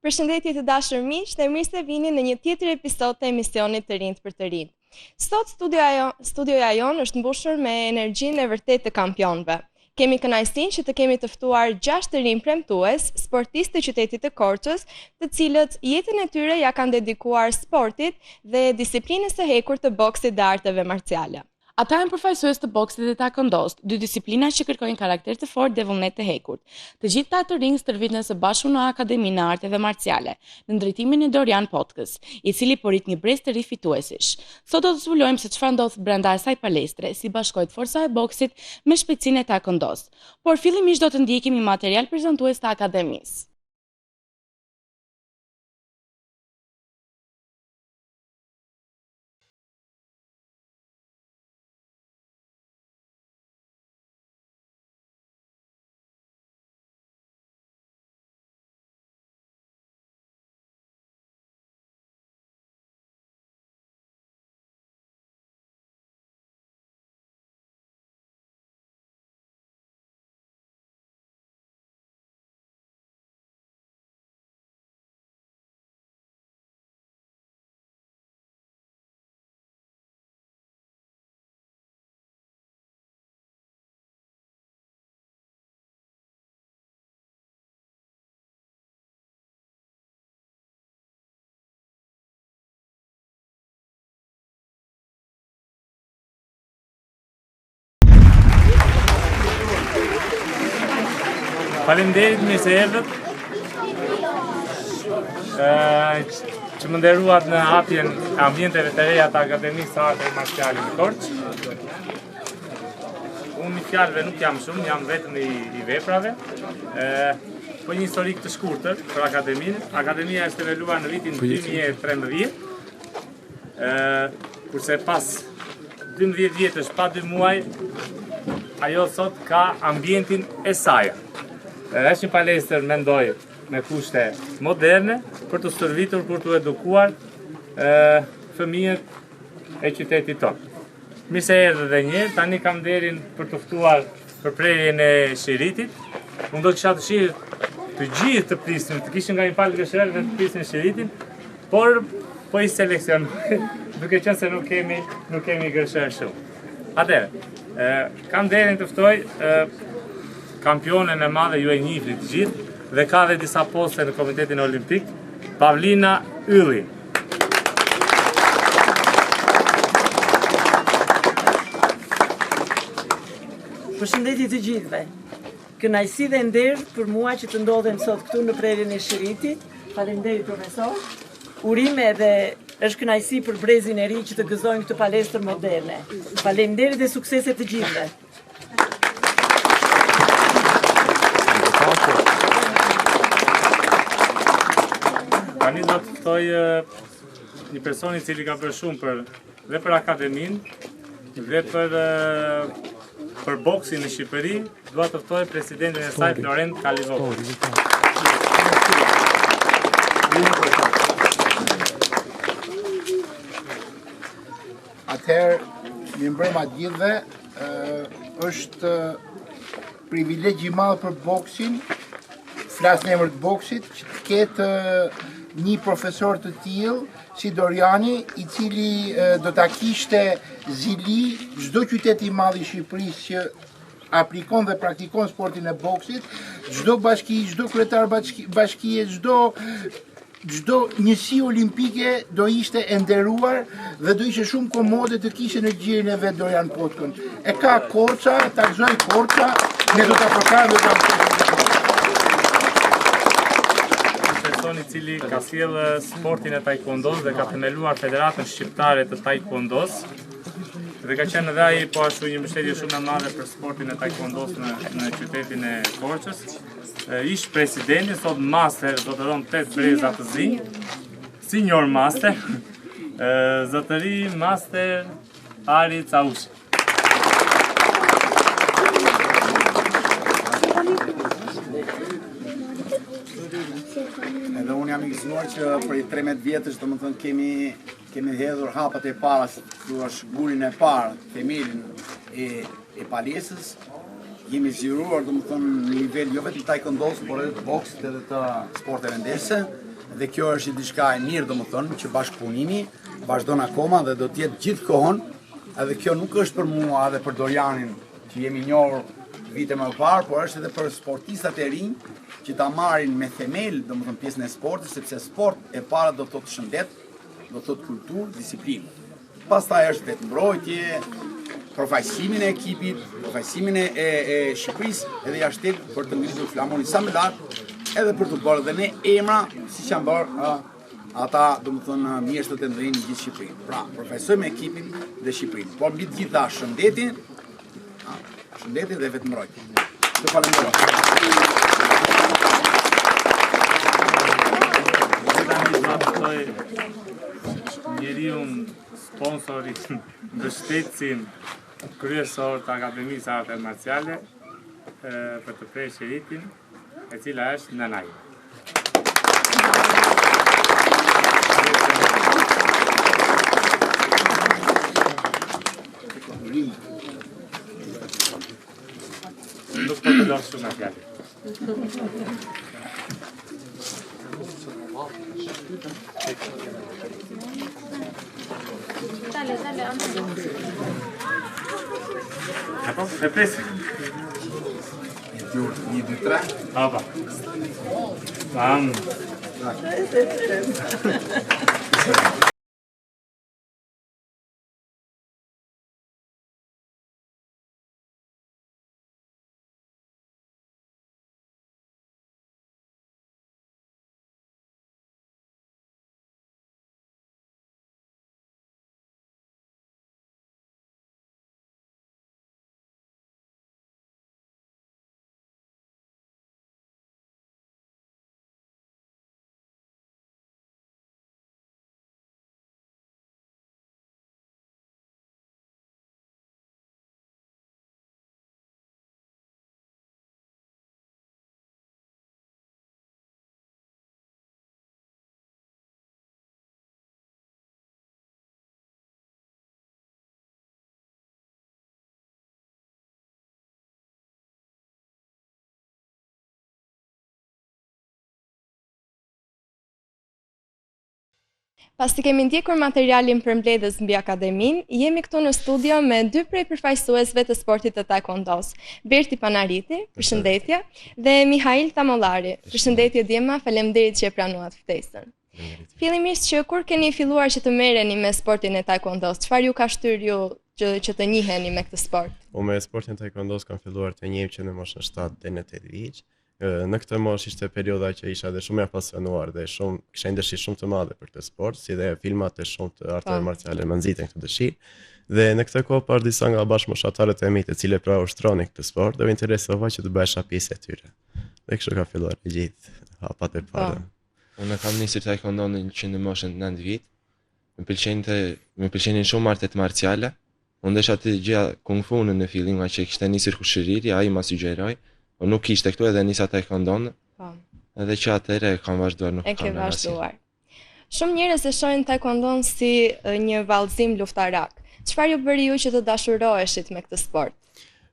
Përshëndetje të dashur miq, dhe mirë se vini në një tjetër episod të emisionit Të rinjt për të rinjt. Sot studioja jon është mbushur me energjinë e vërtet të kampionëve. Kemi kënaqësinë që të kemi të ftuar 6 të rinj premtues, sportistë të qytetit të Korçës, të cilët jetën e tyre ja kanë dedikuar sportit dhe disiplinës së hekur të boksit dhe arteve marciale. Ata janë përfaqësues të boksit dhe taekwondost, dy disiplina që kërkojnë karakter të fortë dhe vullnet të hekurt. Të gjithë ata të rinj stërviten së bashku në Akademinë e Arteve Marciale, në drejtimin e Dorian Potkës, i cili porrit një brez të ri fituesish. Sot do të zbulojmë se çfarë ndodh brenda asaj palestre, si bashkohet forca e boksit me shpejtësinë e taekwondost. Por fillimisht do të ndjekim një material prezantues të Akademisë. Faleminderit, mirë se erdhët. Që më nderuat në hapjen e ambienteve të reja të Akademisë së Arteve Marciale në Korçë. Unë i fjalëve nuk jam shumë, jam vetëm i veprave. Po një historik të shkurtër për Akademinë. Akademia është themeluar në vitin 2013, kurse pas 12 vjetësh pa 2 muaj, ajo sot ka ambientin e saj. Është një palestër, mendoj, me kushte moderne, për të stërvitur, për të edukuar fëmijët e qytetit tonë. Mirë se erdhë dhe një, tani kam nderin për të ftuar për prerjen e Shiritit. Unë do kisha dëshirë të gjithë të prisnin, të kishin nga një palë gësherë dhe të prisnin Shiritin, por po i seleksionoj, duke qenë se nuk kemi gësherë shumë. Atëherë, kam nderin të ftoj kampionen e madhe, ju e njihni të gjithë, dhe ka dhe disa poste në Komitetin Olimpik, Pavlina Ylli. Përshëndetje të gjithëve. Kënaqësi dhe nder për mua që të ndodhem sot këtu në prerjen e Shiritit. Faleminderit profesor. Urime dhe është kënaqësi për brezin e ri që të gëzojmë këtë palestër moderne. Faleminderit dhe suksese të gjithëve. Tani do të ftoj një person i cili ka bërë shumë dhe për Akademinë dhe për boksin në Shqipëri, dua të ftoj presidentin e saj Florent Kalivok. Atëherë, një mbrëma gjithëve, është privilegj i madh për boksin, flas në emër të boksit, që të ketë një profesor të tillë si Doriani, i cili do ta kishte zili çdo qytet i madh i Shqipërisë që aplikon dhe praktikon sportin e boksit, çdo bashki, çdo kryetar bashkie, çdo njësi olimpike do ishte e nderuar dhe do ishte shumë komode të kishte në gjirin e vet Dorian Potkën. E ka Korça, ta gëzoj Korça, ne do ta përkajmë dhe ta I cili ka sjellë sportin e taekwondos dhe ka themeluar Federatën Shqiptare të Taekwondos dhe ka qenë edhe ai po ashtu një mbështetje shumë e madhe për sportin e taekwondos në qytetin e Korçës. Ish presidenti, sot master, zotëron 8 breza të zi, senior master, zotëri master Ari Caushi. Edhe unë jam i gëzuar që për i 13 vjetësh do më thënë kemi hedhur hapat e para, që është gurin e parë, themelin e palesës. Jemi zgjeruar do më thënë në nivel jo vetëm taekwondos, por edhe të boksit edhe të sporteve ndeshse. dhe kjo është diçka e mirë domethënë që bashkëpunimi vazhdon akoma dhe do të jetë gjithë kohën, edhe kjo nuk është për mua edhe për Dorianin që jemi njohur vite më parë, por është edhe për sportistat e rinj që ta marrin me themel domethënë pjesën e sportit, sepse sport e para do të thotë shëndet, do të thotë kulturë, disiplinë. Pastaj është vetëmbrojtje, përfaqësimin e ekipit, përfaqësimin e Shqipërisë edhe jashtë për të ngritur flamurin sa më lart, edhe për të bërë dhe ne emra siç janë bërë ata domethënë mjeshtrat e ndërin në gjithë Shqipërinë. Pra, përfaqësojmë ekipin dhe Shqipërinë, por mbi të gjitha shëndetin dhe vetëmbrojtjen. Të falenderoj. Njeriu sponsorin, mbështetësin kryesor të Akademisë së Arteve Marciale për të prerë shiritin, e cila është nëna ime. Nuk po të losë shumë e fjallit. Dale, Apo, e presim. 1, 2, 3. Hapa. Bam. Pas të kemi ndjekur materialin për mbledhjes mbi Akademinë, jemi këtu në studio me dy prej përfaqësuesve të sportit të taekwondos, Berti Panariti, përshëndetje, dhe Mihail Tamollari. Përshëndetje Djema, faleminderit që e pranuat ftesën. Fillimisht që kur keni filluar që të merreni me sportin e taekwondos, çfarë ju ka shtyrë ju që të njiheni me këtë sport? Me sportin taekwondos kam filluar të njihem që në moshën 7 deri në 8 vjeç. Në këtë moshë ishte perioda që isha dhe shumë e apasionuar dhe kisha një dëshirë shumë të madhe për këtë sport, si dhe filmat e shumë të arteve marciale më nxitën këtë dëshirë. Dhe në këtë kohë par disa nga bashkëmoshatarët e mi të cilët pra ushtronin këtë sport, dhe u interesova që të bëhesha pjesë e tyre. Dhe kështu ka filluar e gjithë hapat e para. Unë kam nisur taekwondon që në moshën 9 vjet. Më pëlqenin shumë artet marciale. Unë desha të gjej kung fu në fillim, nga që kishte nisur kushëriri, ai ma sugjeroi. Po nuk ishte këtu edhe nisa taekwondon. Edhe që atëherë kam vazhduar, nuk kam ke vazhduar. Shumë njerëz e shohin taekwondon si një vallëzim luftarak. Çfarë ju bëri ju që të dashuroheshit me këtë sport?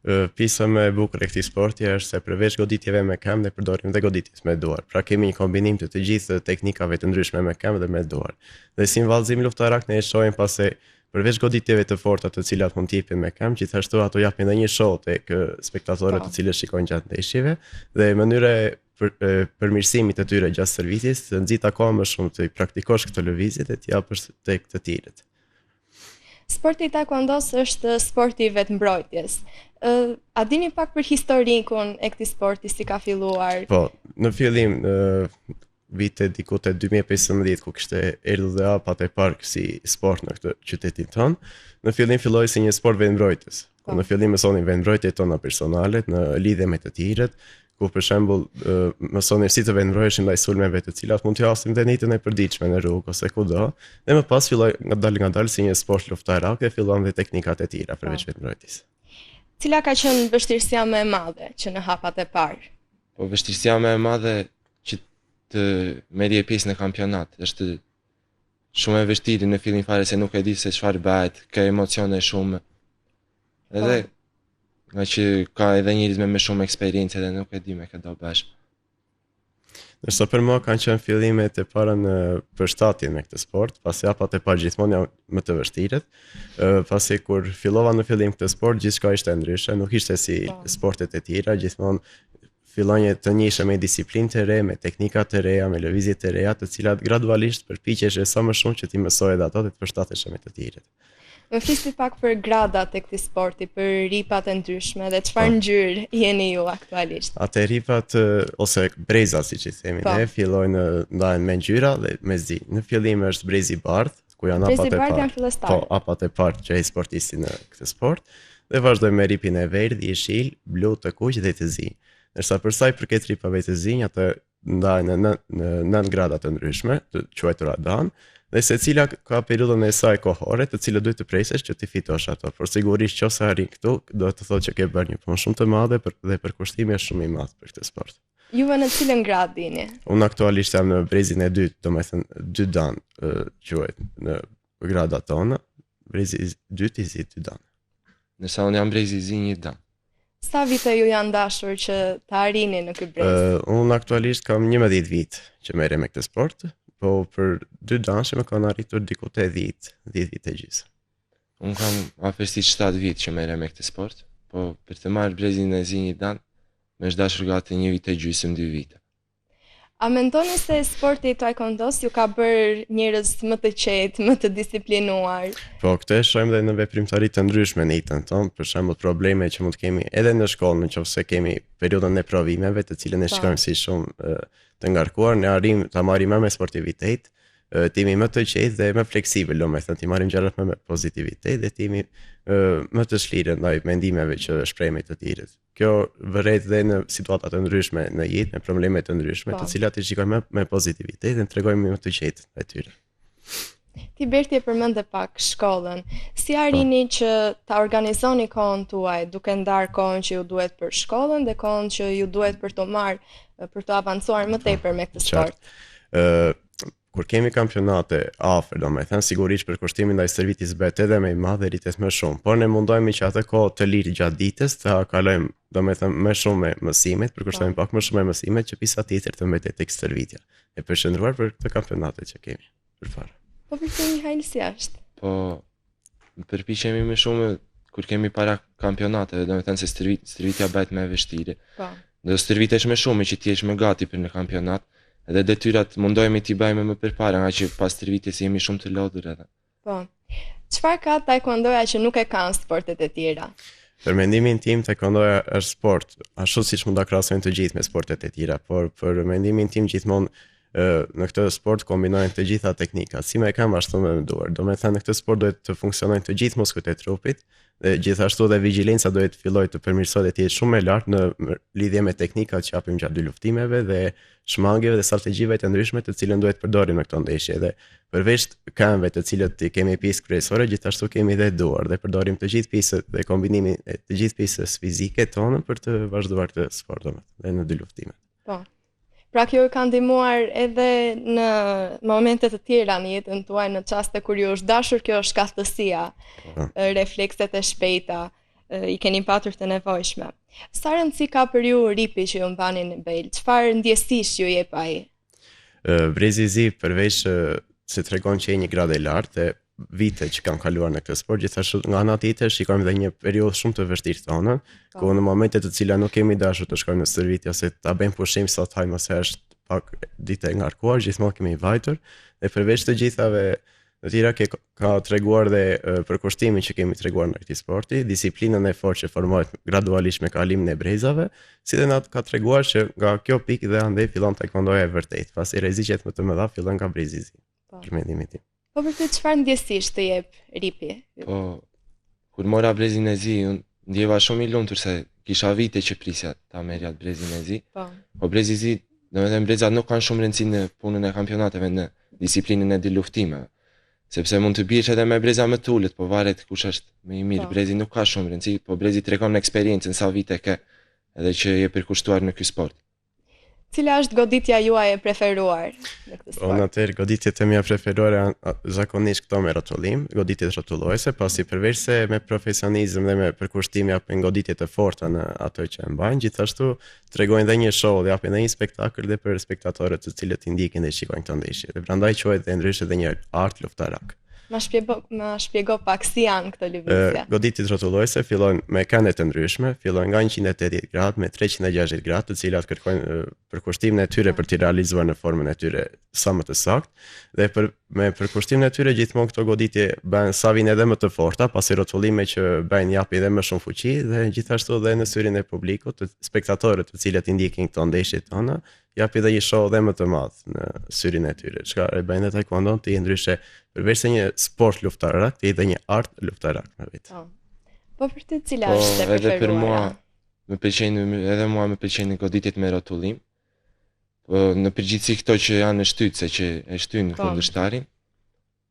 Pjesa më e bukur e këtij sporti është se përveç goditjeve me këmbë, ne përdorim dhe goditjes me duar. Pra kemi një kombinim të gjithë teknikave të ndryshme me këmbë dhe me duar. Dhe si vallëzim luftarak ne e shohim pasi përveç goditjeve të forta të cilat mund t'i japin me këmbë, gjithashtu ato japin edhe një show tek spektatorët të cilët shikojnë gjatë ndeshjeve dhe mënyra e përmirësimit të tyre gjatë servisit, të nxit akoma më shumë të praktikosh këtë lëvizje dhe t'i japësh tek të tjerët. Sporti i taekwondos është sporti i vetëmbrojtjes. A dini pak për historikun e këtij sporti, si ka filluar? Po, në fillim vite diku te 2015 ku kishte erdhur dhe hapat e parë si sport në këtë qytetin tonë. Në fillim filloi si një sport vetëmbrojtës. Në fillim mësonin vetëmbrojtje tona personale në lidhje me të tjerët, ku për shembull mësonin si të vetëmbroheshin ndaj sulmeve të cilat mund t'i hasin dhe në jetën e përditshme në rrugë ose kudo. Dhe më pas filloi ngadalë si një sport luftarak dhe filluan dhe teknikat e tjera përveç vetëmbrojtjes. Cila ka qenë vështirësia më e madhe që në hapat e parë? Po vështirësia më e madhe që të merrje pjesë në kampionat është shumë e vështirë në fillim fare se nuk e di se çfarë bëhet, ka emocione shumë. Edhe nga që ka edhe njerëz me shumë eksperiencë dhe nuk e di me këtë do bësh. Nërsa për mua kanë qenë fillimet e para në përshtatje me këtë sport, pasi hapat e parë gjithmonë janë më të vështirët, pasi kur fillova në fillim këtë sport, gjithçka ishte ndryshe, nuk ishte si sportet e tjera, gjithmonë fillonje të njëshe me disiplinë të re, me teknika të reja, me lëvizje të reja, të cilat gradualisht përpiqeshe sa më shumë që ti mësoje edhe ato dhe të përshtateshe me të tjerët. Më flisni pak për gradat e këtij sporti, për ripat e ndryshme dhe çfarë ngjyrë jeni ju aktualisht? Atë ripat ose brezat siç i themi ne, fillojnë ndahen me ngjyra dhe me zi. Në fillim është brezi i bardh, ku janë apat e parë. Po, apat e parë që ai sportisti në këtë sport, dhe vazhdojmë me ripin e verdh, jeshil, blu, të kuq dhe të zi. Ndërsa për sa i përket ripave të zi, ato ndahen në 9 grada të ndryshme, të quajtura dan, dhe secila ka periudhën e saj kohore, të cilën duhet të presesh që ti fitosh ato. Por sigurisht nëse arrin këtu, do të thotë që ke bërë një punë shumë të madhe dhe përkushtimi është shumë i madh për këtë sport. Juve në cilën grad jeni? Unë aktualisht jam në brezin e dytë, domethënë 2 dan quhet në gradat tona, brezi i dytë i zi 2 dan. Nësa unë jam brezi i zi 1 dan. Sa vite ju janë dashur që të arrini në këtë brez? Unë aktualisht kam 11 vit që merrem me këtë sport, po për 2 danshe më kanë arritur diku te 10 vit e gjysë. Unë kam afërsisht 7 vit që merrem me këtë sport, po për të marrë brezin e zi 1 dan, më është dashur gati 1 vit e gjysmë 2 vite. A mendoni se sporti i taekwondos ju ka bërë njerëz më të qetë, më të disiplinuar? Po, këtë e shohim dhe në veprimtari të ndryshme në jetën tonë, për shembull probleme që mund të kemi edhe në shkollë, nëse kemi periudhën e provimeve, të cilën e shikojmë si shumë të ngarkuar, ne arrim ta marrim me sportivitet, të jemi më të qetë dhe më fleksibël, domethënë të marrim gjërat me pozitivitet dhe të jemi më të shlirë ndaj mendimeve që shprehemi të tjerët. Kjo vëret dhe në situata të ndryshme në jetë, me probleme të ndryshme, të cilat i shikojmë me pozitivitet dhe tregojmë më të qetë ndaj tyre. Ti Berti e përmende pak shkollën. Si arrini që ta organizoni kohën tuaj, duke ndarë kohën që ju duhet për shkollën dhe kohën që ju duhet për të marrë, për të avancuar më tepër me këtë sport? Kur kemi kampionate afër, domethënë sigurisht përkushtimin ndaj stërvitis bëhet edhe më i madh dhe rritet më shumë, por ne mundohemi që atë kohë të lirë gjatë ditës ta kalojmë, domethënë më shumë me mësimet, përkushtojmë pak më shumë me mësimet që pisa tjetër të mbetet tek stërvitja, e përshëndruar për këtë kampionate që kemi përpara. Po përpiqemi hajnë si është? Po përpiqemi më shumë kur kemi para kampionateve, domethënë se stërvitja bëhet më e vështirë. Po. Do stërvitesh më shumë që ti je më gati për në kampionat. Edhe detyrat mundohemi t'i bëjmë më përpara, nga që pas stërvitjes jemi shumë të lodhur edhe. Po. Çfarë ka taekwondoja që nuk e kanë sportet e tjera? Për mendimin tim, taekwondoja është sport, ashtu siç mund ta krahasojmë të gjithë me sportet e tjera, por për mendimin tim gjithmonë në këtë sport kombinojnë të gjitha teknikat, si me kam ashtu me duar. Domethënë në këtë sport duhet të funksionojnë të gjithë muskujt e trupit, dhe gjithashtu dhe vigjilenca duhet të fillojë të përmirësohet dhe të jetë shumë më lart në lidhje me teknikat që japim gjatë dy luftimeve dhe shmangjeve dhe strategjive të ndryshme të cilën duhet përdorim në këto ndeshje. Dhe përveç këmbëve të cilët i kemi pjesë kryesore, gjithashtu kemi edhe duar dhe përdorim të gjithë pjesët dhe kombinimin e të gjithë pjesës fizike tonë për të vazhduar këtë sport dhe në dy luftimet. Po. Pra kjo ju ka ndihmuar edhe në momente të tjera në jetën tuaj, në çaste kur ju është dashur kjo shkathësia, reflekset e shpejta, i keni patur të nevojshme. Sa rëndësi ka për ju ripi që ju mbani në bel? Çfarë ndjesish ju jep ai? Brezi i zi përveç se tregon që e një gradë e lartë e vite që kanë kaluar në këtë sport, gjithashtu nga ana tjetër shikojmë edhe një periudhë shumë të vështirë tonë, ku në momente të cilat nuk kemi dashur të shkojmë në stërvitje ose ta bëjmë pushim sot hajmë ose është pak ditë e ngarkuar, gjithmonë kemi vajtur dhe përveç të gjithave të tjera ka treguar dhe përkushtimin që kemi treguar në këtë sporti, disiplinën e fortë që formohet gradualisht me kalimin e brezave, si dhe na ka treguar që nga kjo pikë dhe andej fillon taekwondoja e vërtet, pasi rreziqet më të mëdha fillon nga brezi i zi. Për mendimin tim. Po për të çfarë ndjesish të jep ripi? Po, kur mora brezin e zi, unë ndjeva shumë i lumtur se kisha vite që prisja ta merja brezin e zi. Po brezi i zi, domethënë brezat nuk kanë shumë rëndësi në punën e kampionateve, në disiplinën e dy luftimeve. Sepse mund të biesh edhe me breza më të ulët, po varet kush është më i mirë. Brezi nuk ka shumë rëndësi, po brezi tregon eksperiencën sa vite ke edhe që je përkushtuar në ky sport. Cila është goditja juaj e preferuar në këtë sport? Unë atëherë goditjet e mia preferuare janë zakonisht këto me rrotullim, goditjet rrotulluese, pasi përveç se me profesionizëm dhe me përkushtim japin goditje të forta në ato që e mbajnë, gjithashtu tregojnë dhe një show dhe japin dhe një spektakël dhe për spektatorët të cilët i ndjekin dhe shikojnë këto ndeshje. Dhe prandaj quhet dhe ndryshe dhe një art luftarak. Ma shpjego pak si janë këto lëvizje. Goditjet rrotulluese fillojnë me kane të ndryshme, fillojnë nga 180 gradë me 360 gradë, të cilat kërkojnë përkushtimin e tyre për t'i realizuar në formën e tyre sa më të saktë, dhe me përkushtimin e tyre gjithmonë këto goditje bëhen sa vijnë edhe më të forta, pasi rrotullime që bëjnë japi edhe më shumë fuqi dhe gjithashtu edhe në syrin e publikut, të spektatorët të cilët i ndjekin këto ndeshje tona, japi edhe një show edhe më të madh në syrin e tyre. Çka e bën edhe taekwondo të jetë ndryshe përveç se një sport luftarak, të jetë një art luftarak me vetë. Po për ty cila është e preferuara? Edhe për mua edhe mua më pëlqejnë goditjet me rrotullim. Po në përgjithësi këto që janë në shtytse që e shtyjnë kundërshtarin.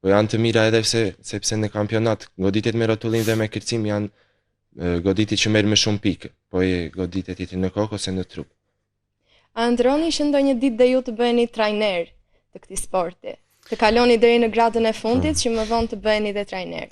Po janë të mira edhe sepse në kampionat goditjet me rrotullim dhe me kërcim janë goditje që merr më shumë pikë, po goditjet tjetër në kokë ose në trup. A ndroni që ndonjë ditë dhe ju të bëheni trajner të këtij sporti? Të kaloni deri në gradën e fundit që më vonë të bëheni dhe trajner?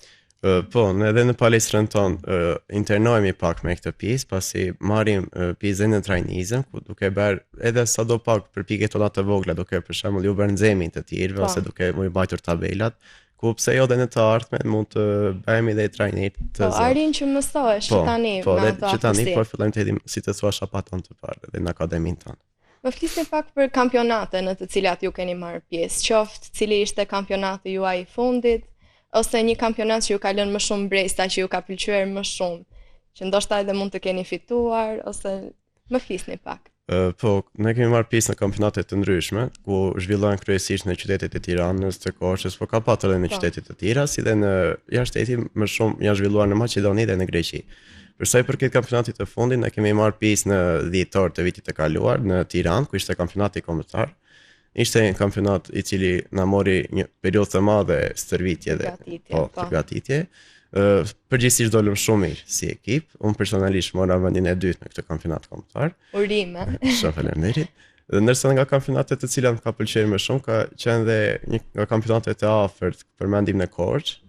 Po, edhe në palestrën tonë internohemi pak me këtë pjesë, pasi marrim pjesë në trajnizëm, ku duke bërë edhe sado pak përpjekje tona të vogla, duke për shembull ju bërë nxemin të tjerëve ose duke u mbajtur tabelat, ku pse jo dhe në të ardhmen mund të bëhemi dhe trajner të Po, arin që mësohesh që tani me ato aftësi. Po, tani po fillojmë të hedhim, si të thua, shapaton të parë dhe në akademinë tonë. Më flisni pak për kampionate në të cilat ju keni marrë pjesë, qoftë cili ishte kampionati juaj i fundit, ose një kampionat që ju ka lënë më shumë bresta, që ju ka pëlqyer më shumë, që ndoshta edhe mund të keni fituar, ose më flisni pak. Po, ne kemi marrë pjesë në kampionate të ndryshme, ku zhvillohen kryesisht në qytetet e Tiranës, të Korçës, po ka pasur edhe në qytete të tjera, si dhe në jashtë shtetit më shumë janë zhvilluar në Maqedoni dhe në Greqi. Për sa i përket kampionatit të fundit, ne kemi marrë pjesë në dhjetor të vitit të kaluar në Tiranë, ku ishte kampionati kombëtar. Ishte një kampionat i cili na mori një periudhë të madhe stërvitje dhe përgatitje. Përgjithsisht dolëm shumë mirë si ekip. Unë personalisht mora vendin e dytë në këtë kampionat kombëtar. Urime. Shumë faleminderit. Dhe ndërsa nga kampionatet të cilat më ka pëlqyer më shumë ka qenë dhe një nga kampionatet e afërt, përmendim në Korçë,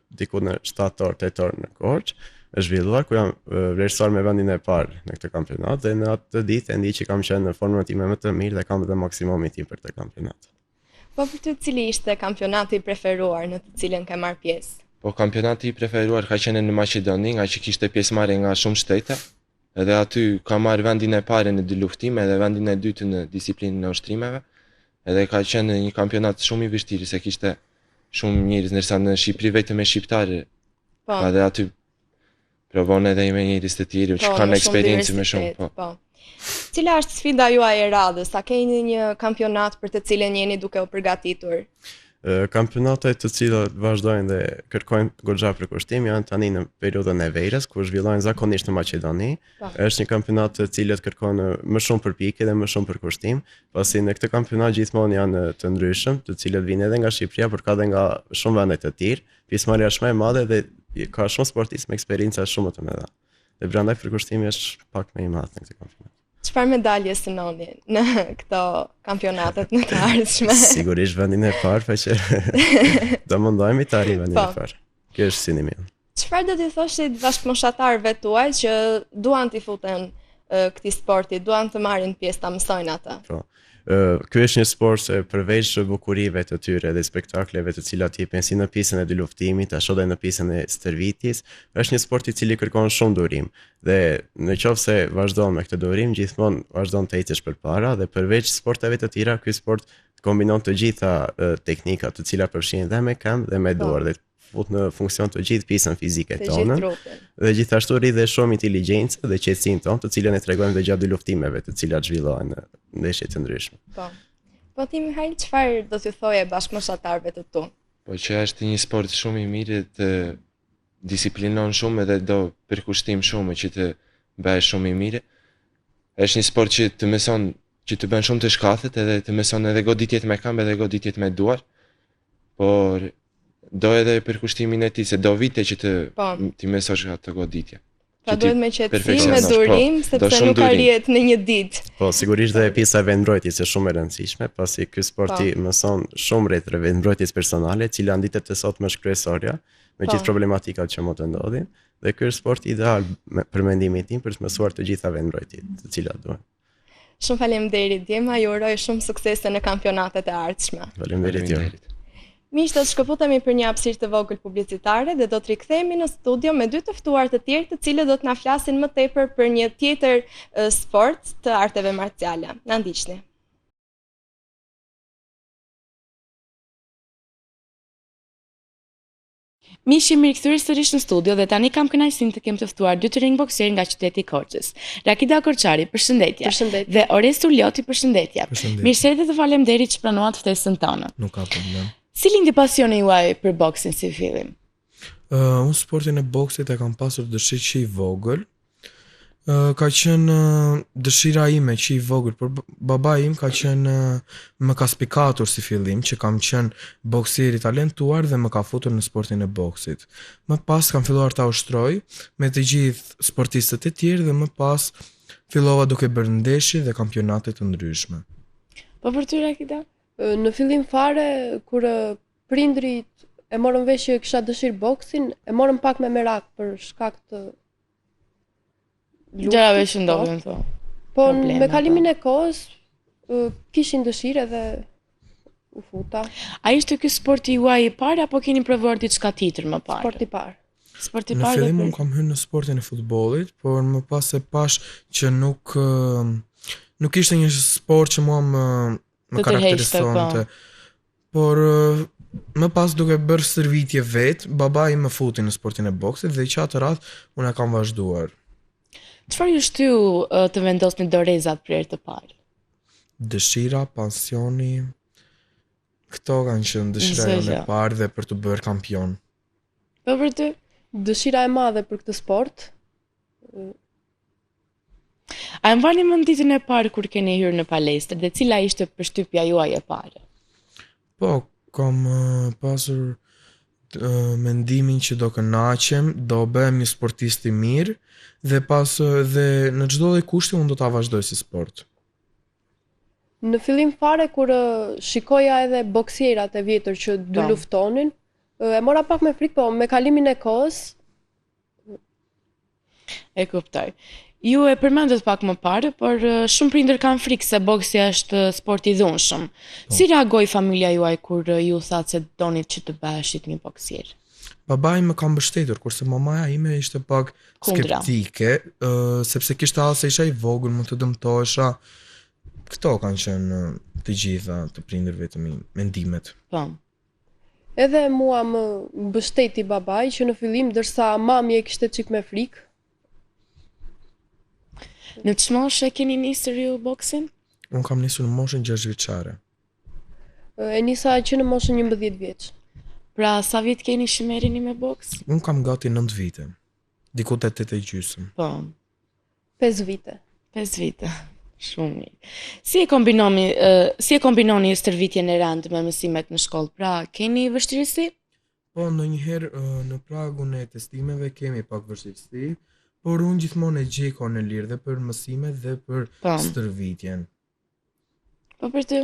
diku në 7-8 orë në Korçë. Është zhvilluar ku jam vlerësuar me vendin e parë në këtë kampionat dhe në atë ditë e ndi që kam qenë në formën time më të mirë dhe kam edhe maksimumin tim për këtë kampionat. Po për ty cili ishte kampionati i preferuar në të cilën ke marrë pjesë? Po kampionati i preferuar ka qenë në Maqedoni, nga që kishte pjesëmarrje nga shumë shtete. Edhe aty kam marrë vendin e parë në dy luftime dhe vendin e dytë në disiplinën e ushtrimeve. Edhe ka qenë një kampionat shumë i vështirë se kishte shumë njerëz, ndërsa në Shqipëri vetëm me shqiptarë. Po. Edhe aty provon edhe me njerëz të tjerë që kanë eksperiencë më shumë. Po. Cila është sfida juaj e radhës? A keni një kampionat për të cilën jeni duke u përgatitur? Kampionatet të cilat vazhdojnë dhe kërkojnë goxha përkushtim janë tani në periudhën e verës, ku zhvillohen zakonisht në Maqedoni. Është një kampionat të cilët kërkon më shumë përpjekje dhe më shumë përkushtim, pasi në këtë kampionat gjithmonë janë të ndryshëm, të cilët vijnë edhe nga Shqipëria, por ka edhe nga shumë vende të tjerë. Pjesëmarrja është më e madhe dhe ka shumë sportistë me eksperiencë shumë të mëdha. Dhe prandaj përkushtimi është pak më i madh në këtë kampionat. Çfarë medalje synoni në këto kampionatet në të ardhshme? Sigurisht vendin e parë, pa që do mundohemi të arrijmë vendin e parë. Kjo është synimi im. Çfarë do t'i thoshit bashkëmoshatarëve tuaj që duan t'i futen këtij sporti, duan të marrin pjesë, ta mësojnë ata? Po. Ky është një sport se përveç bukurive të tyre dhe spektakleve të cilat jepen si në pjesën e dy luftimit, ashtu edhe në pjesën e stërvitjes, është një sport i cili kërkon shumë durim. Dhe në qoftë se vazhdon me këtë durim, gjithmonë vazhdon të ecësh përpara dhe përveç sporteve të tjera, ky sport kombinon të gjitha teknikat të cilat përfshin dhe me këmbë dhe me dorë dhe fut në funksion të gjithë pjesën fizike tonë. Dhe gjithashtu rri dhe shumë inteligjencë dhe qetësinë tonë, të cilën e tregojmë dhe gjatë dy luftimeve, të cilat zhvillohen në ndeshje të ndryshme. Po ti Mihail, çfarë do t'ju thoje bashkëmoshatarëve të tu? Po që është një sport shumë i mirë, të disiplinon shumë edhe do përkushtim shumë që të bëhesh shumë i mirë. Është një sport që të mëson që të bën shumë të shkathet edhe të mëson edhe goditjet me këmbë edhe goditjet me duar. Por do edhe përkushtimin e tij se do vite që t'i mësosh ato goditje. Pra duhet me qetësi, me perfeksionosh, durim, do sepse shumë nuk durim. arrihet në një ditë. Po, sigurisht dhe pjesa e vendmbrojtjes është shumë e rëndësishme, pasi ky sporti mëson shumë rreth vendmbrojtjes personale, cila nditet të sot më shkresorja, me gjithë problematikat që mund të ndodhin, dhe ky është sport ideal për mendimin tim për të mësuar të gjitha vendmbrojtjet, të cilat duhen. Shumë faleminderit Djema, ju uroj shumë suksese në kampionatet e ardhshme. Faleminderit ju. Miq, do të shkëputemi për një hapësirë të vogël publicitare dhe do të rikthehemi në studio me dy të ftuar të tjerë të cilët do të na flasin më tepër për një tjetër sport të arteve marciale. Na ndiqni. Miq, jemi rikthyer sërish në studio dhe tani kam kënaqësinë të kem të ftuar dy të ringbokserë nga qyteti i Korçës. Rakida Korçari, përshëndetje. Përshëndetje. Dhe Ores Ulioti, përshëndetje. Përshëndetje. Mirëserdhje dhe faleminderit që pranuat ftesën tonë. Nuk ka problem. Si lindi pasioni juaj për boksin si fillim? Unë sportin e boksit e kam pasur dëshirë që i vogël. Ka qenë dëshira ime që i vogël, por baba im ka qenë më ka spikatur si fillim që kam qenë boksier i talentuar dhe më ka futur në sportin e boksit. Më pas kam filluar ta ushtroj me të gjithë sportistët e tjerë dhe më pas fillova duke bërë ndeshje dhe kampionate të ndryshme. Po për ty Rakida? Në fillim fare, kur prindrit e morën vesh që kisha dëshirë boksin, e morën pak me merak për shkak të gjërave që ndodhin këto. Po me kalimin e kohës kishin dëshirë edhe u futa. A ishte ky sporti juaj i parë apo keni provuar diçka tjetër më parë? Sport i parë. Sport i Në parë. fillim unë kam hyrë në sportin e futbollit, por më pas e pash që nuk ishte një sport që mua më karakterizonte. Por më pas duke bërë stërvitje vet, baba im më futi në sportin e boksit dhe që atë radh unë e kam vazhduar. Çfarë ju shtyu të vendosni dorezat për herë të parë? Dëshira, pasioni, këto kanë qenë dëshira jonë e parë dhe për të bërë kampion. Po për ty? Dëshira e madhe për këtë sport. A e mbani mend ditën e parë kur keni hyrë në palestër dhe cila ishte përshtypja juaj e parë? Po, kam pasur mendimin që do kënaqem, do bëhem një sportist i mirë dhe në çdo lloj kushti unë do ta vazhdoj si sport. Në fillim fare kur shikoja edhe boksierat e vjetër që luftonin, e mora pak me frikë, po me kalimin e kohës e kuptoj. Ju e përmendët pak më parë, por shumë prindër kanë frikë se boksi është sport i dhunshëm. Si reagoi familja juaj kur ju thatë se donit që të bëheshit një boksier? Baba im më ka mbështetur, kurse mamaja ime ishte pak skeptike, sepse kishte hallë se isha i vogël, mund të dëmtohesha. Këto kanë qenë të gjitha të prindërve të mi, mendimet. Po. Edhe mua më mbështeti babai që në fillim, ndërsa mami e kishte çik me frikë. Në ç'moshë keni nisur ju boksin? Unë kam nisur në moshën 6 vjeçare. E nisa që në moshën 11 vjeç. Pra sa vjet keni që merreni me boks? Unë kam gati 9 vite. Diku te 8.5. Po. 5 vite. 5 vite. Shumë mirë. Si e kombinoni stërvitjen e rëndë me mësimet në shkollë? Pra, keni vështirësi? Po, ndonjëherë në pragun e testimeve kemi pak vështirësi, por unë gjithmonë e gjej kohën e lirë dhe për mësimet dhe për stërvitjen. Po për ty?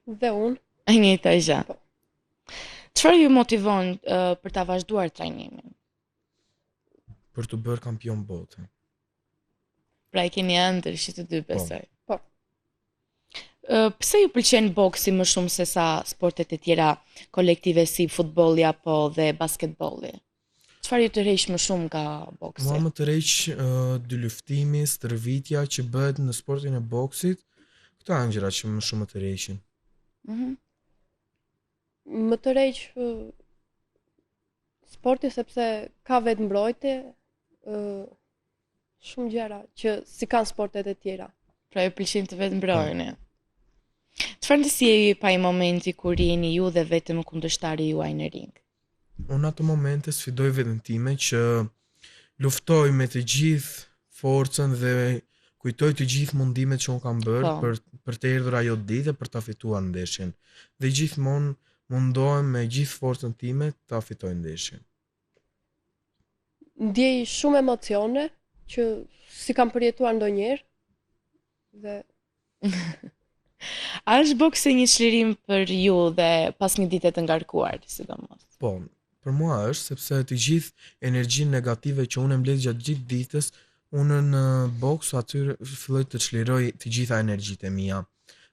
Dhe unë. E njëjta gjë. Po. Çfarë ju motivon për ta vazhduar trajnimin? Për të bërë kampion bote. Pra e keni ëndër që të dy besoj. Po. Pse ju pëlqen boksi më shumë se sa sportet e tjera kolektive si futbolli apo dhe basketbolli? Çfarë ju tërheq më shumë nga boksi? Mua më tërheq dy luftimi, stërvitja që bëhet në sportin e boksit. Këto janë gjërat që më shumë më tërheqin. Më tërheq sporti sepse ka vetëmbrojtje, shumë gjëra që si kanë sportet e tjera. Pra ju pëlqen të vetëmbrojeni. Çfarë ndjesie pa i momenti kur jeni ju dhe vetëm kundërshtari juaj në ring? Unë ato momente sfidoj veten time që luftoj me të gjithë forcën dhe kujtoj të gjithë mundimet që unë kam bërë për të erdhur ajo ditë për ta fituar ndeshjen. Dhe gjithmonë mundohem me gjithë forcën time ta fitoj ndeshjen. ndjej shumë emocione që si kam përjetuar ndonjëherë dhe A është boksi një çlirim për ju dhe pas një dite të ngarkuar, sidomos? Po, për mua është, sepse të gjithë energjinë negative që unë e mbledh gjatë gjithë ditës, unë në boks aty filloj të çliroj të gjitha energjitë e mia.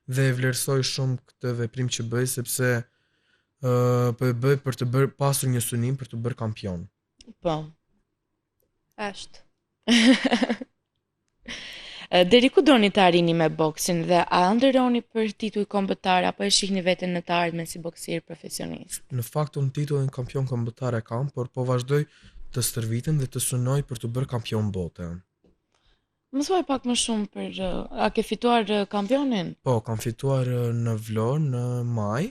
Dhe vlerësoj shumë këtë veprim që bëj, sepse po e bëj për të bërë pasur një synim për të bërë kampion. Po. Është. Deri ku doni të arrini me boksin dhe a ëndërroni për titull kombëtar apo e shihni veten në të ardhmen si boksier profesionist? Në fakt unë titullin kampion kombëtar e kam, por po vazhdoj të stërvitem dhe të synoj për të bërë kampion bote. Më thuaj pak më shumë për a ke fituar kampionin? Po, kam fituar në Vlorë në maj,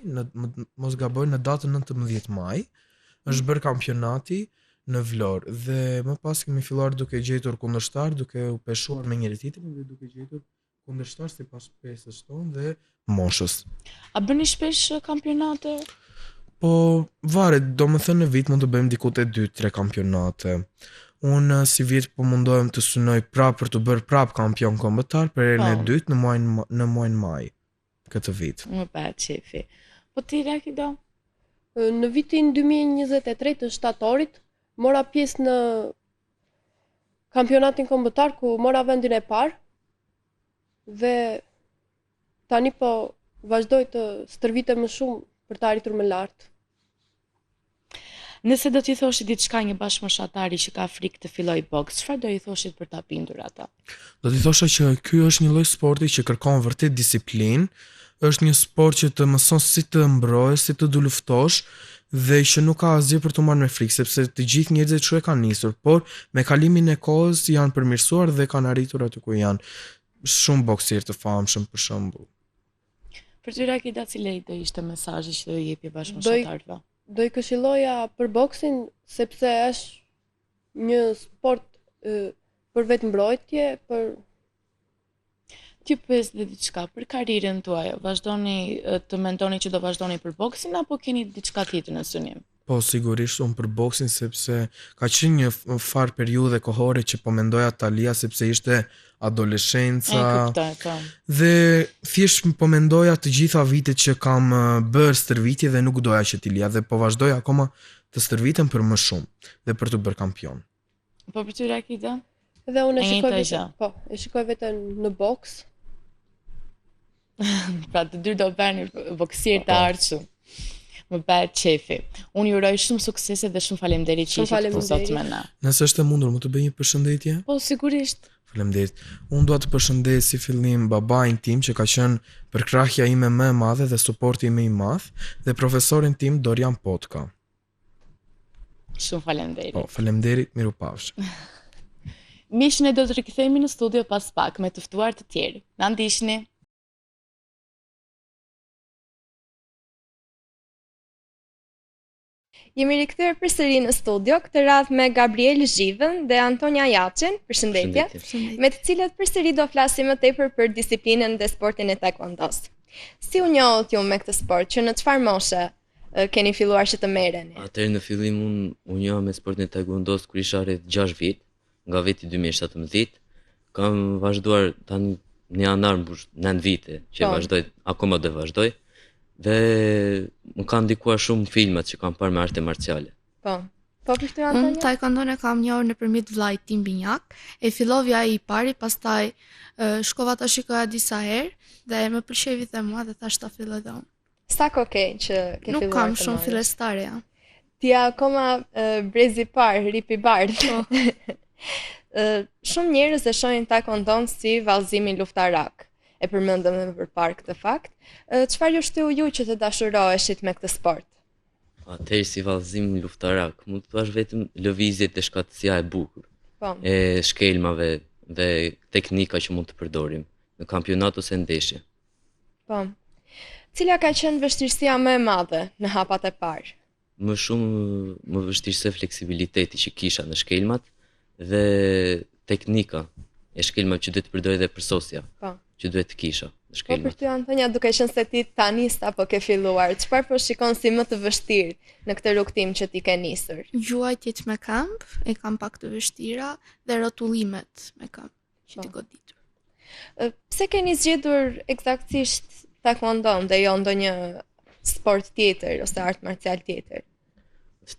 mos gaboj në datën 19 maj, është bërë kampionati në Vlorë dhe më pas kemi filluar duke gjetur kundërshtar, duke u peshuar me njëri tjetrin dhe duke gjetur kundërshtar sipas pesës tonë dhe moshës. A bëni shpesh kampionate? Po, varet, domethënë në vit mund të bëjmë diku te 2-3 kampionate. Unë si vjet po mundohem të synoj prapë për të bërë prapë kampion kombëtar për herën e dytë në muajin maj këtë vit. Më bëhet qefi. Po ti Rakido? Në vitin 2023 të shtatorit mora pjesë në kampionatin kombëtar ku mora vendin e parë dhe tani po vazhdoj të stërvitem më shumë për të arritur më lart. Nëse do t'i thoshit diçka një bashkëmoshatari që ka frikë të filloj boks, çfarë do i thoshit për ta bindur ata? Do t'i thosha që ky është një lloj sporti që kërkon vërtet disiplinë, është një sport që të mëson si të mbrohesh, si të du luftosh dhe që nuk ka asgjë për të marrë me frikë, sepse të gjithë njerëzit që e kanë nisur, por me kalimin e kohës janë përmirësuar dhe kanë arritur aty ku janë. Shumë boksier të famshëm për shembull. Për ty Rakida, cili do ishte mesazhi që do i jepje bashkëmoshatarëve? Do i këshilloja për boksin sepse është një sport për vetëmbrojtje, për Ti pyes dhe diçka për karrierën tuaj, vazhdoni të mendoni që do vazhdoni për boksin apo keni diçka tjetër në synim? Po sigurisht unë për boksin sepse ka qenë një farë periudhe kohore që po mendoja ta lija sepse ishte adoleshenca. Dhe thjesht po mendoja të gjitha vitet që kam bërë stërvitje dhe nuk doja që t'i lija dhe po vazhdoj akoma të stërvitem për më shumë dhe për të bërë kampion. Po për ty Rakida? Dhe unë e shikoj veten në boks. Pra të dy do bëni boksier të ardhshëm. Më bëhet qefi. Unë ju uroj shumë suksese dhe shumë faleminderit që ishit këtu sot me na. Nëse është e mundur, më të bëj një përshëndetje? Po sigurisht. Faleminderit. Unë dua të përshëndes si fillim babain tim që ka qenë përkrahja ime më e madhe dhe suporti im më i madh dhe profesorin tim Dorian Potka. Shumë faleminderit. Po, faleminderit, mirupafshim. Miqnë do të rikthehemi në studio pas pak me të ftuar të tjerë. Na ndiqni. Jemi rikthyer përsëri në studio, këtë radhë me Gabriel Zhivën dhe Antonia Jaçin, përshëndetje, me të cilët përsëri do flasim më tepër për disiplinën dhe sportin e taekwondos. Si u njohët ju me këtë sport, që në çfarë moshe keni filluar që të merreni? Atëherë në fillim unë njoha me sportin e taekwondos kur isha rreth 6 vjet, nga viti 2017. Kam vazhduar tani në janar mbush 9 vite që vazhdoj, akoma do vazhdoj. Dhe më kanë ndikuar shumë filmat që kam parë me arte marciale. Po për ty Antonia? Unë taekwondo e kam njohur nëpërmjet vllait tim Binjak. E fillova ai i pari, pastaj shkova ta shikoja disa herë dhe më pëlqeu dhe mua dhe thash ta filloj edhe unë. Sa kohë ke që ke filluar? Nuk kam shumë fillestare, ja. Ti akoma brezi par, ripi bardh. Shumë njerëz e shohin taekwondon si vallëzimin luftarak. E përmendëm edhe përpara këtë fakt. Çfarë ju shtyu ju që të dashuroheshit me këtë sport? Atëherë si vallëzim luftarak, mund të thuash vetëm lëvizjet e shkatësia e bukur. E shkelmave dhe teknika që mund të përdorim në kampionat ose ndeshje. Po. Cila ka qenë vështirësia më e madhe në hapat e parë? Më shumë më vështirëse fleksibiliteti që kisha në shkelmat dhe teknika e shkelmave që duhet të përdoroj dhe përsosja. Që duhet të kisha Po shkelmat. për ty Antonja, duke qenë se ti tanist apo ke filluar, çfarë po shikon si më të vështirë në këtë rrugtim që ti ke nisur? Gjuajtjet me këmbë e kam pak të vështira dhe rrotullimet me këmbë që ti goditur. Pse keni zgjedhur eksaktësisht taekwondo dhe jo ndonjë sport tjetër ose art marcial tjetër?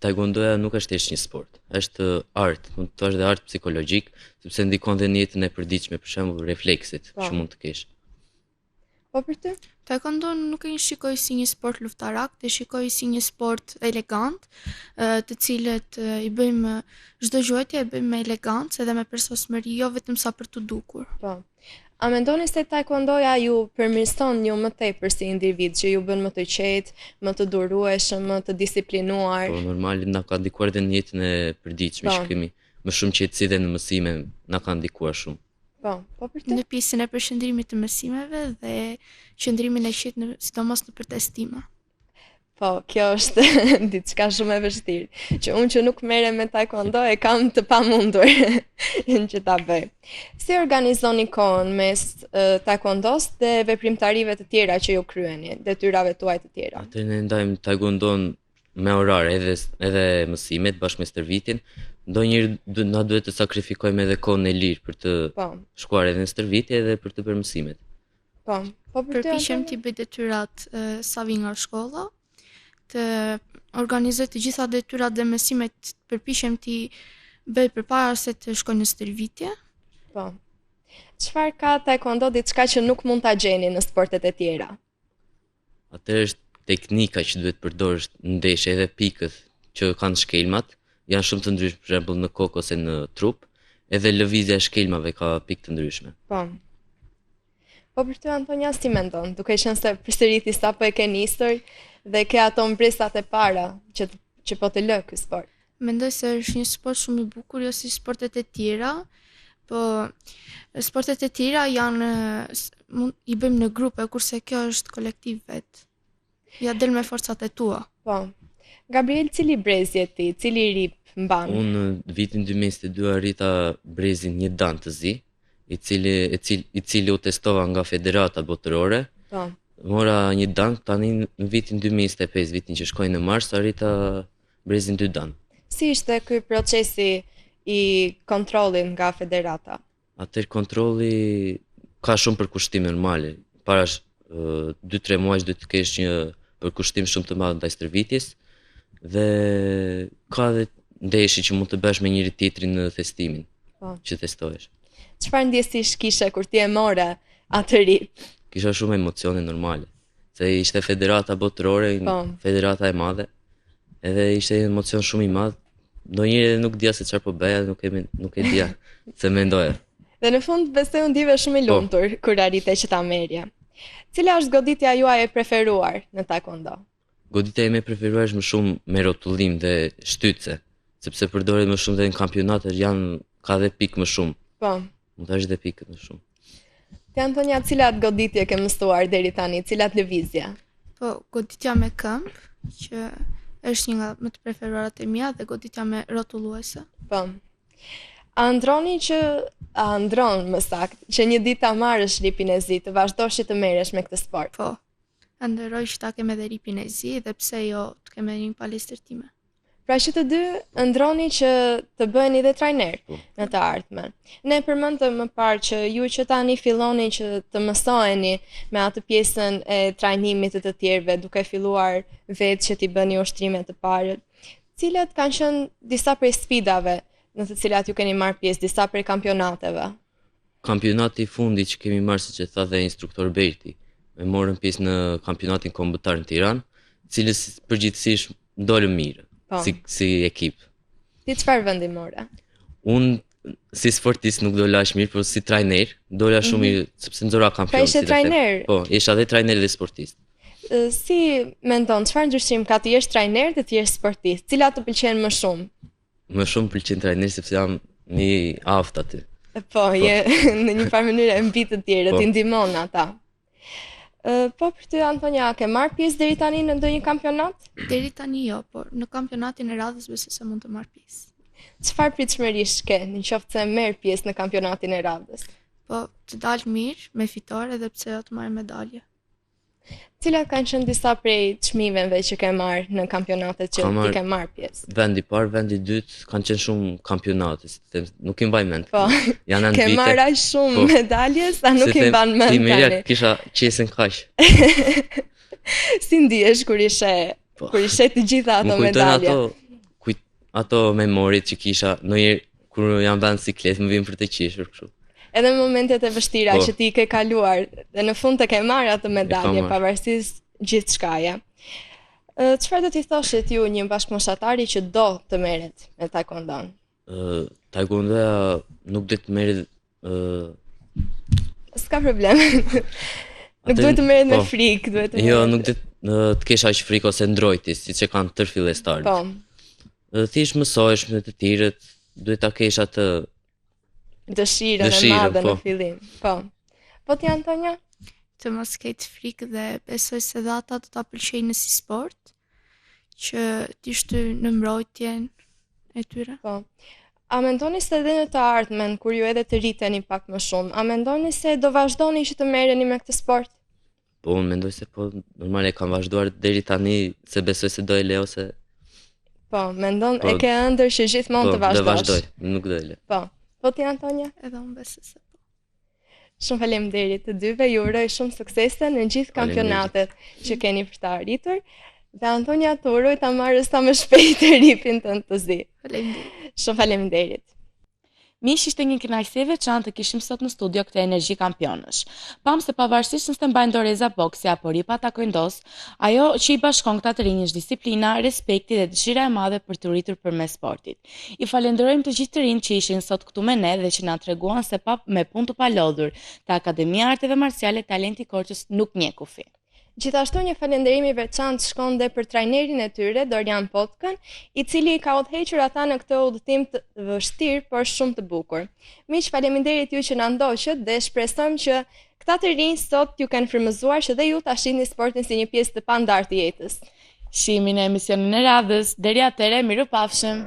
Taekwondoja nuk është thjesht një sport, është art, mund të thosh dhe art psikologjik, sepse ndikon dhe në jetën e përditshme, për shembull refleksit që mund të kesh. Po për ty? Taekwondo nuk e shikoj si një sport luftarak, të shikoj si një sport elegant, të cilët i bëjmë çdo gjuajtje e bëjmë me elegancë dhe me përsosmëri, jo vetëm sa për të dukur. Po. A mendoni se taekwondoja ju përmirëson ju më tepër si individ, që ju bën më të qetë, më të durueshëm, më të disiplinuar? Po normal na ka ndikuar dhe në jetën e përditshme që kemi, më shumë qetësi dhe në mësime na ka ndikuar shumë. Po për të? Në pjesën e përshëndrimit të mësimeve dhe qëndrimin e qetë sidomos në përtestima. Po, kjo është diçka shumë e vështirë, që unë që nuk merrem me taekwondo e kam të pamundur që ta bëj. Si organizoni kohën mes taekwondos dhe veprimtarive të tjera që ju kryeni, detyrave tuaj të tjera? Atë ne ndajmë taekwondon me orar edhe mësimet bashkë me stërvitin. Ndonjëherë na duhet të sakrifikojmë edhe kohën e lirë për të shkuar edhe në stërvitje edhe për të bërë mësimet. Po për përpiqem të bëj detyrat sa vi nga shkolla, të organizoj të gjitha detyrat dhe mësimet përpiqem të bëj përpara se të shkoj në stërvitje. Po. Çfarë ka taekwondo diçka që nuk mund ta gjeni në sportet e tjera? Atëherë është teknika që duhet përdorësh në ndeshje, edhe pikët që kanë shkelmat janë shumë të ndryshme, për shembull në kokë ose në trup, edhe lëvizja e shkelmave ka pikë të ndryshme. Po për ty Antonja, si mendon, duke qenë se përsëriti sapo e ke nisur dhe ke ato mbresat e para që po të lë ky sport? Mendoj se është një sport shumë i bukur, jo si sportet e tjera, po sportet e tjera janë i bëjmë në grupe, kurse kjo është kolektiv vetë. Ja del me forcat e tua. Po. Gabriel, cili brezi je ti? Cili rip mban? Unë në vitin 2022 arrita brezin një dan të zi, i cili u testova nga federata botërore. Po. Mora një dan, tani në vitin 2025, vitin që shkoj në mars, arrita brezin 2 dan. Si ishte ky procesi i kontrollit nga federata? Atëherë kontrolli ka shumë përkushtim normale. Para 2-3 muajsh duhet të kesh një përkushtim shumë të madh ndaj stërvitjes dhe ka dhe ndeshje që mund të bësh me njëri tjetrin në testimin që testohesh. Çfarë ndjesish kishe kur ti e more atë rip? Kisha shumë emocione normale, se ishte federata botërore, federata e madhe, edhe ishte emocion shumë i madh. Ndonjëherë nuk dija se çfarë po bëja, nuk e dija se mendoja. Dhe në fund besoj u ndive shumë i lumtur kur arrite që ta merrje. Cila është goditja juaj e preferuar në taekwondo? Goditja ime e preferuar është më shumë me rrotullim dhe shtytse, sepse përdoret më shumë dhe në kampionate ka dhe pikë më shumë. Po. Mund të është dhe pikët më shumë. Ti Antonja, cilat goditje ke mësuar deri tani, cilat lëvizje? Po, goditja me këmbë, që është një nga më të preferuarat e mia, dhe goditja me rrotulluese. Po. A ndron më saktë që një ditë ta marrësh ripin e zi, të vazhdosh të merresh me këtë sport? Po. Ndërroj që ta kem edhe ripin e zi dhe pse jo të kem edhe një palestër time. Pra që të dy ndroni që të bëheni dhe trajner në të ardhmen. Ne përmendëm më parë që ju që tani filloni që të mësoheni me atë pjesën e trajnimit të tjerëve, duke filluar vetë që t'i bëni ushtrimet të parë. Cilat kanë qenë disa prej sfidave në të cilat ju keni marrë pjesë, disa prej kampionateve? Kampionati i fundit që kemi marrë, siç e tha dhe instruktor Berti, me morën pjesë në kampionatin kombëtar në Tiranë, cilës përgjithsisht ndolëm mirë. Si ekip. Ti çfarë vendi more? Unë si sportist nuk dola aq mirë, por si trajner dola shumë mirë, sepse nxora kampion. Pra ishe trajner? Po, isha dhe trajner dhe sportist. Si mendon, çfarë ndryshim ka të jesh trajner dhe të jesh sportist? Cilat të pëlqejnë më shumë? Më shumë pëlqen trajner sepse jam një aft aty. Po, je në një farë mënyrë mbi të tjerët, i ndihmon ata. Po për ty Antonja, ke marrë pjesë deri tani në ndonjë kampionat? Deri tani jo, por në kampionatin e radhës besoj se mund të marr pjesë. Çfarë pritshmërish ke nëse merr pjesë në kampionatin e radhës? Po, të dalë mirë, me fitore dhe pse jo të marrë medalje. Cilat kanë qenë disa prej çmimeve që ke marrë në kampionatet që ti ke marrë pjesë? Vendi parë, vendi dytë, kanë qenë shumë kampionate, si të them, nuk i mbaj mend. Po, janë ke marrë aq shumë medalje sa nuk i mban mend tani. Ti mirë kisha qesën kaq. Si ndihesh kur ishe të gjitha ato medalje? Ato memorit që kisha, ndonjëherë kur jam vënë siklet, më vjen për të qeshur kështu. Edhe në momentet e vështira që ti ke kaluar dhe në fund të ke marrë atë medalje pavarësisht gjithçkaje. Çfarë do t'i thoshit ju një bashkëmoshatari që do të merret me taekwondo-n? Taekwondo nuk do të merret s'ka problem. Nuk duhet të merret me frikë, duhet të Jo, nuk do të kesh aq frikë ose ndrojti, siç e kanë tërë fillestarët. Po. Thjesht mësohesh me të tjerët, duhet ta kesh atë dëshirën e madhe në fillim. Po. Po ti Antonia? Të mos ketë frikë dhe besoj se dhe ata do ta pëlqejnë si sport, që t'ishtë në mbrojtjen e tyre. Po. A mendoni se edhe në të ardhmen, kur ju edhe të rriteni pak më shumë, a mendoni se do vazhdoni që të merreni me këtë sport? Po, unë mendoj se po, normal e kam vazhduar deri tani, se besoj se do e leo se... Po, mendon e ke ëndër që gjithmonë të vazhdosh? Po, do vazhdoj, nuk do e le. Po. Po ti Antonia? Edhe unë besoj se po. Shumë faleminderit të dyve, ju uroj shumë suksese në gjithë kampionatet që keni për të arritur. Dhe Antonia të uroj ta marrësh sa më shpejt ripin tënd të zi. Faleminderit. Shumë faleminderit. Mish, ishte një kënaqësi e veçantë të kishim sot në studio këtë energji kampionësh. Pam se pavarësisht nëse mbajnë doreza boksi apo ripa taekwondo, ajo që i bashkon këta të rinj është disiplina, respekti dhe dëshira e madhe për të rritur përmes sportit. I falenderojmë të gjithë të rinj që ishin sot këtu me ne dhe që na treguan se me punë të palodhur të Akademia Arteve Marciale Talenti Korçës nuk njeh kufi. Gjithashtu një falënderim i veçantë shkon dhe për trajnerin e tyre, Dorian Potkën, i cili ka udhëhequr ata në këtë udhëtim të vështirë, por shumë të bukur. Miq, faleminderit ju që na ndoqët dhe shpresojmë që këta të rinj sot ju kanë frymëzuar që dhe ju ta shihni sportin si një pjesë të pandarë të jetës. Shihemi në emisionin e radhës. Deri atëherë, mirupafshim.